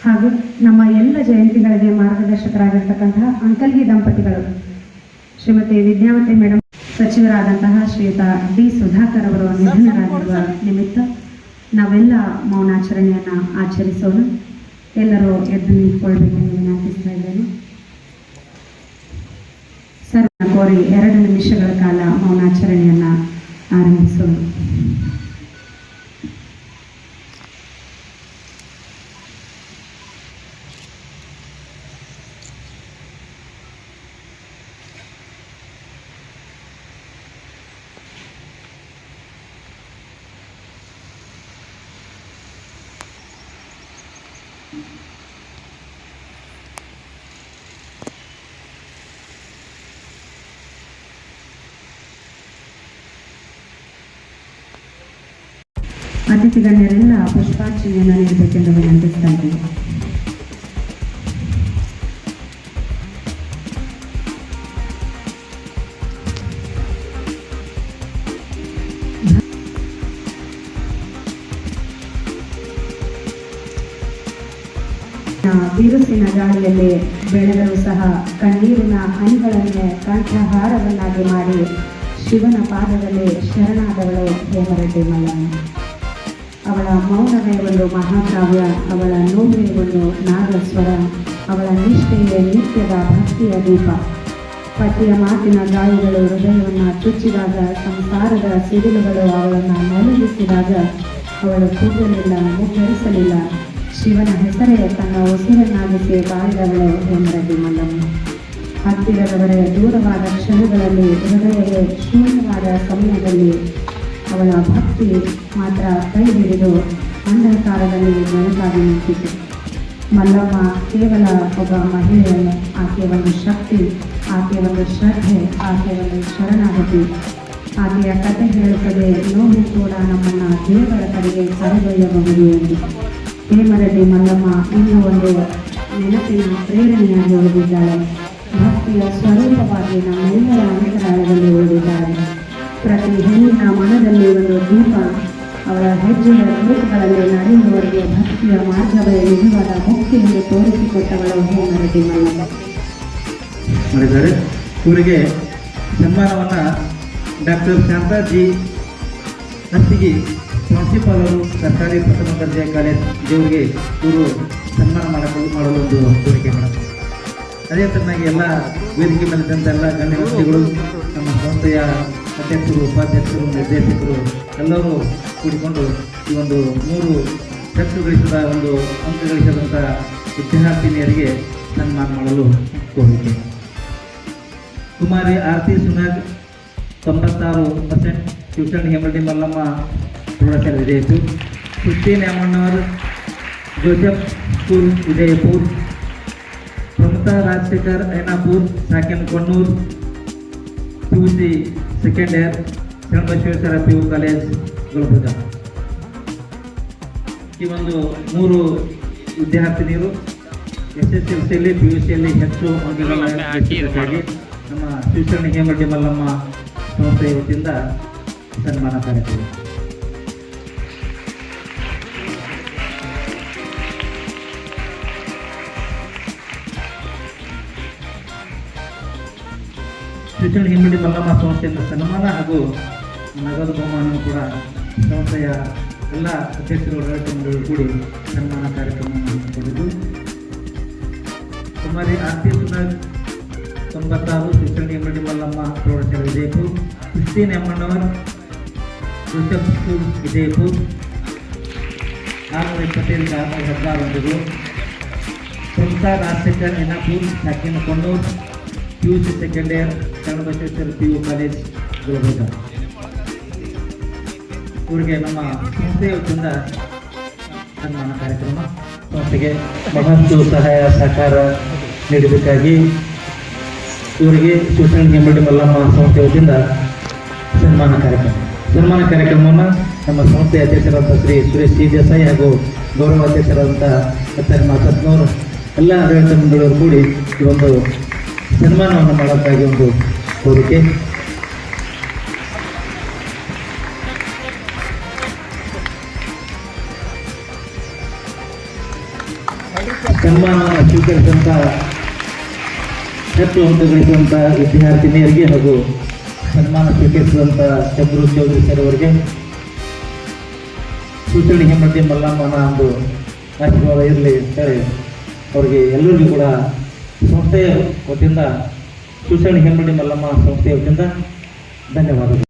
ಹಾಗೂ ನಮ್ಮ ಎಲ್ಲ ಜಯಂತಿಗಳಿಗೆ ಮಾರ್ಗದರ್ಶಕರಾಗಿರ್ತಕ್ಕಂತಹ ಅಂಕಲ್ಗಿ ದಂಪತಿಗಳು ಶ್ರೀಮತಿ ವಿದ್ಯಾವತಿ ಮೇಡಮ್, ಸಚಿವರಾದಂತಹ ಶ್ರೀಯುತ ಡಿ ಸುಧಾಕರ್ ಅವರು ನಿಧನರಾಗಿರುವ ನಿಮಿತ್ತ ನಾವೆಲ್ಲ ಮೌನಾಚರಣೆಯನ್ನು ಆಚರಿಸೋಣ. ಎಲ್ಲರೂ ಎದ್ದು ನಿಂತ್ಕೊಳ್ಬೇಕೆಂದು ವಿನಂತಿಸ್ತಾ ಇದ್ದೇನೆ. ಸರ್ವ ಕೋರಿ 2 ನಿಮಿಷಗಳ ಕಾಲ ಮೌನಾಚರಣೆಯನ್ನು ಆರಂಭಿಸೋಣ. ಅತಿಥಿ ಗಣ್ಯರೆಲ್ಲ ಪುಷ್ಪಾರ್ಚನೆಯನ್ನು ನೀಡಬೇಕೆಂದು ವಿನಂತಿಸ್ತಾ ಇದ್ದೇವೆ. ಬಿರುಸಿನ ಗಾಳಿಯಲ್ಲಿ ಬೆಳೆದರೂ ಸಹ ಕಣ್ಣೀರಿನ ಹನಿಗಳನ್ನೇ ಕಂಠಹಾರವನ್ನಾಗಿ ಮಾಡಿ ಶಿವನ ಪಾದದಲ್ಲಿ ಶರಣಾದವಳು ಹೇಮರೆಡ್ಡಿ ಮಲ್ಲಮ್ಮ. ಅವಳ ಮೌನವೇ ಒಂದು ಮಹಾಕಾವ್ಯ, ಅವಳ ನೋವೇ ಒಂದು ನಾಗಸ್ವರ, ಅವಳ ನಿಷ್ಠೆಯೇ ನಿತ್ಯದ ಭಕ್ತಿಯ ದೀಪ. ಪತಿಯ ಮಾತಿನ ಗಾಯಗಳು ಹೃದಯವನ್ನು ಚುಚ್ಚಿದಾಗ, ಸಂಸಾರದ ಸಿಡಿಲುಗಳು ಅವಳನ್ನು ನಲುಗಿಸಿದಾಗ ಅವಳು ಕೂಗಲಿಲ್ಲ, ಮುಗ್ಗರಿಸಲಿಲ್ಲ. ಶಿವನ ಹೆಸರೇ ತನ್ನ ಉಸಿರನ್ನಾಗಿಸಿ ಬಾಳಿದವಳು ಹೇಮರೆಡ್ಡಿ ಮಲ್ಲಮ್ಮ. ಹತ್ತಿರದವರೇ ದೂರವಾದ ಕ್ಷಣಗಳಲ್ಲಿ, ಹೃದಯವೇ ಶೂನ್ಯವಾದ ಸಮಯದಲ್ಲಿ ಅವಳ ಭಕ್ತಿ ಮಾತ್ರ ಕೈ ಹಿಡಿದು ಅಂಧಕಾರದಲ್ಲಿ ಬೆಳಕಾಗಿ ನಿಂತಿತು. ಮಲ್ಲಮ್ಮ ಕೇವಲ ಒಬ್ಬ ಮಹಿಳೆಯಲ್ಲ, ಆಕೆ ಒಂದು ಶಕ್ತಿ, ಆಕೆ ಒಂದು ಶ್ರದ್ಧೆ, ಆಕೆ ಒಂದು ಶರಣಾಗತಿ. ಆಕೆಯ ಕಥೆ ಹೇಳುತ್ತದೆ, ನೋವು ಕೂಡ ನಮ್ಮನ್ನು ದೇವರ ಕಡೆಗೆ ಕರೆದೊಯ್ಯಬಹುದು ಎಂದು. ಹೇಮರೆಡ್ಡಿ ಮಲ್ಲಮ್ಮ ಇನ್ನೂ ಒಂದು ನೆನಪಿನ ಪ್ರೇರಣೆಯಾಗಿ ಉಳಿದಿದ್ದಾಳೆ. ಭಕ್ತಿಯ ಸ್ವರೂಪವಾಗಿ ನಮ್ಮೆಲ್ಲರ ಅಂತರಾಳದಲ್ಲಿ ಉಳಿದಿದ್ದಾಳೆ. ಪ್ರತಿ ಹೆಣ್ಣಿನ ಮನದಲ್ಲಿ ಒಂದು ದೀಪ. ಅವಳ ಹೆಜ್ಜೆಯ ರೂಪಗಳಲ್ಲಿ ನಡೆಯುವವರಿಗೆ ಭಕ್ತಿಯ ಮಾರ್ಗವೇ ನಿಜವಾದ ಮುಕ್ತಿ ಎಂದು ತೋರಿಸಿಕೊಟ್ಟವಳು ಹೇಮರೆಡ್ಡಿ ಮಲ್ಲಮ್ಮ. ಮಾಡಿದ್ದಾರೆ. ಇವರಿಗೆ ಸನ್ಮಾನವನ್ನು ಡಾಕ್ಟರ್ ಶಾಂತಾಜಿ ಹಸ್ತಿಗಿ, ಪ್ರಿನ್ಸಿಪಾಲ್ ಅವರು, ಸರ್ಕಾರಿ ಪ್ರಥಮ ದರ್ಜೆ ಕಾಲೇಜ್ ಇವರಿಗೆ ಇವರು ಸನ್ಮಾನ ಮಾಡಲು ಒಂದು ಕೋರಿಕೆ ಮೇಡಮ್. ಅದೇ ತರನಾಗಿ ಎಲ್ಲ ವೇದಿಕೆ ಮೇಲಿದ್ದಂಥ ಎಲ್ಲ ಗಣ್ಯ ವ್ಯಕ್ತಿಗಳು, ನಮ್ಮ ಸಂಸ್ಥೆಯ ಅಧ್ಯಕ್ಷರು, ಉಪಾಧ್ಯಕ್ಷರು, ನಿರ್ದೇಶಕರು ಎಲ್ಲರೂ ಕೂಡಿಕೊಂಡು ಈ ಒಂದು 3 ಟೆಸ್ಟ್ ಗಳಿಸಿದ ಒಂದು ಅಂಕ ಗಳಿಸಿದಂಥ ವಿದ್ಯಾರ್ಥಿನಿಯರಿಗೆ ಸನ್ಮಾನ ಮಾಡಲು ಕೋರಿಕೆ. ಕುಮಾರಿ ಆರತಿ ಸುನಾಗ್ 96%, ಟ್ಯೂಷನ್ ಹೇಮರೆಡ್ಡಿ ಮಲ್ಲಮ್ಮ ಪ್ರೌಢಶಾಲೆ ವಿಜಯಪುರ. ಸುತ್ತಿ ನ್ಯಾಮಣ್ಣವರ್ ಜೋಸೆಫ್ ಸ್ಕೂಲ್ ವಿಜಯಪುರ. ಪ್ರಮುಖ ರಾಜಶೇಖರ್ ಐನಾಪುರ್ ಸಾಕೆನ್ Konnur PUC second year, Sharanabasaveshwara PU college Gulbarga. ಈ ಒಂದು 3 ವಿದ್ಯಾರ್ಥಿನಿಯರು SSLCಯಲ್ಲಿ PUCಯಲ್ಲಿ ಹೆಚ್ಚು ಅಂಕಗಳನ್ನಾಗಿ ನಮ್ಮ ಶ್ರೀ ಹೇಮರೆಡ್ಡಿ ಮಲ್ಲಮ್ಮ ಸಂಸ್ಥೆಯ ವತಿಯಿಂದ ಸನ್ಮಾನ ಕಾರ್ಯಕ್ರಮ. ಶ್ರೀ ಹೇಮರೆಡ್ಡಿ ಮಲ್ಲಮ್ಮ ಸಂಸ್ಥೆಯಿಂದ ಸನ್ಮಾನ ಹಾಗೂ ನಗದು ಬಹುಮಾನವನ್ನು ಕೂಡ ಸಂಸ್ಥೆಯ ಎಲ್ಲ ಅಧ್ಯಕ್ಷರು, ಆಡಳಿತ ಕೂಡಿ ಸನ್ಮಾನ ಕಾರ್ಯಕ್ರಮವನ್ನು ಹಮ್ಮಿಕೊಂಡಿದ್ದು. ಕುಮಾರಿ ಆರತಿ ಸುನಾಗ್ 96, ಶ್ರೀ ಹೇಮರೆಡ್ಡಿ ಮಲ್ಲಮ್ಮ ಪ್ರೌಢಶಾಲೆ Vijayapura. Christine Emmannavar Joseph school Vijayapura 420 16 ಪ್ರಮುಖ ರಾಜಶೇಖರ್ ಐನಾಪುರ್ ಸಾಕಿನ Konnur PUC second year, Sharanabasaveshwara PU college Gulbarga. ಇವರಿಗೆ ನಮ್ಮ ಸಂಸ್ಥೆಯ ವತಿಯಿಂದ ಸನ್ಮಾನ ಕಾರ್ಯಕ್ರಮ. ಸಂಸ್ಥೆಗೆ ಬಹಳಷ್ಟು ಸಹಾಯ ಸಹಕಾರ ನೀಡಬೇಕಾಗಿ ಇವರಿಗೆ ಶ್ರೀ ಹೇಮರೆಡ್ಡಿ ಮಲ್ಲಮ್ಮ ಸಂಸ್ಥೆಯ ವತಿಯಿಂದ ಸನ್ಮಾನ ಕಾರ್ಯಕ್ರಮವನ್ನು ನಮ್ಮ ಸಂಸ್ಥೆಯ ಅಧ್ಯಕ್ಷರಾದಂಥ ಶ್ರೀ ಸುರೇಶ್ ಸಿ ದೇಸಾಯಿ ಹಾಗೂ ಗೌರವ ಅಧ್ಯಕ್ಷರಾದಂಥ ಮಾತತ್ನವರು ಎಲ್ಲ ಆಡಳಿತ ಮಂಡಳಿಯವರು ಕೂಡಿ ಈ ಒಂದು ಸನ್ಮಾನವನ್ನು ಮಾಡೋಕ್ಕಾಗಿ ಒಂದು ಕೋರಿಕೆ. ಸನ್ಮಾನವನ್ನು ಸ್ವೀಕರಿಸಿದಂಥ ಹೆಚ್ಚು ಅಂಕ ಗಳಿಸಿದಂಥ ವಿದ್ಯಾರ್ಥಿನಿಯರಿಗೆ ಹಾಗೂ ಸನ್ಮಾನ ಸ್ವೀಕರಿಸಿದಂಥ ಚಂದ್ರು ಚೌಧರಿ ಸರ್ ಅವರಿಗೆ ಸೂಚಣೆ ಹೆಮ್ಮಟ್ಟಿ ಮಲ್ಲಮ್ಮನ ಒಂದು ಆಶೀರ್ವಾದ ಇರಲಿ ಅಂತೇಳಿ ಅವರಿಗೆ ಎಲ್ಲರಿಗೂ ಕೂಡ ಸಂಸ್ಥೆಯ ವತಿಯಿಂದ ಸೂಚಣೆ ಹೆಮ್ಮಡಿ ಮಲ್ಲಮ್ಮ ಸಂಸ್ಥೆಯ ವತಿಯಿಂದ ಧನ್ಯವಾದಗಳು.